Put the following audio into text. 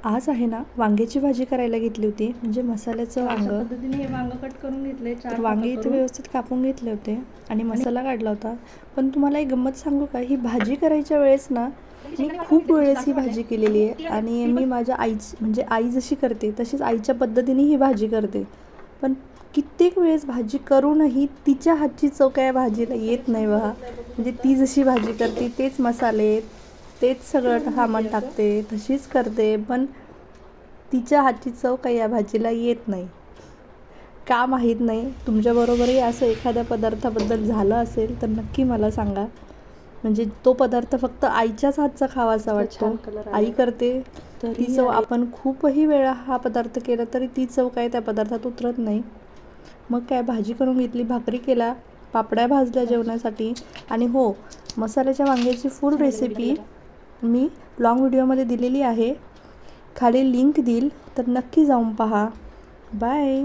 आज आहे ना वांग्याची भाजी करायला घेतली होती, म्हणजे मसाल्याचं अशा वांगं. पद्धतीने हे वांग कट करून घेतले, तर 4 वांगे कापे इथे करून. व्यवस्थित कापून घेतले होते आणि मसाला काढला होता. पण तुम्हाला एक गंमत सांगू का, ही भाजी करायच्या वेळेस ना मी खूप वेळेस ही भाजी केलेली आहे आणि मी माझ्या म्हणजे आई जशी करते तशीच आईच्या पद्धतीने ही भाजी करते. पण कित्येक वेळेस भाजी करूनही तिच्या हातची चव काय भाजीला येत नाही बघा. म्हणजे ती जशी भाजी करते तेच मसाले, तेच सगळं सामान टाकते, तशीच करते, पण तिच्या हातची चव काही या भाजीला येत नाही. का माहीत नाही. तुमच्याबरोबरही असं एखाद्या पदार्थाबद्दल झालं असेल तर नक्की मला सांगा. म्हणजे तो पदार्थ फक्त आईच्याच हातचा खावासा वाटतो. आई करते ती चव आपण खूपही वेळा हा पदार्थ केला तरी ती चव काय त्या पदार्थात उतरत नाही. मग काय भाजी करून घेतली, भाकरी केला, पापड्या भाजल्या जेवणासाठी. आणि हो, मसाल्याच्या वांग्याची फुल रेसिपी मी लॉंग व्हिडिओमध्ये दिलेली आहे. खाली लिंक देईल तर नक्की जाऊन पहा. बाय.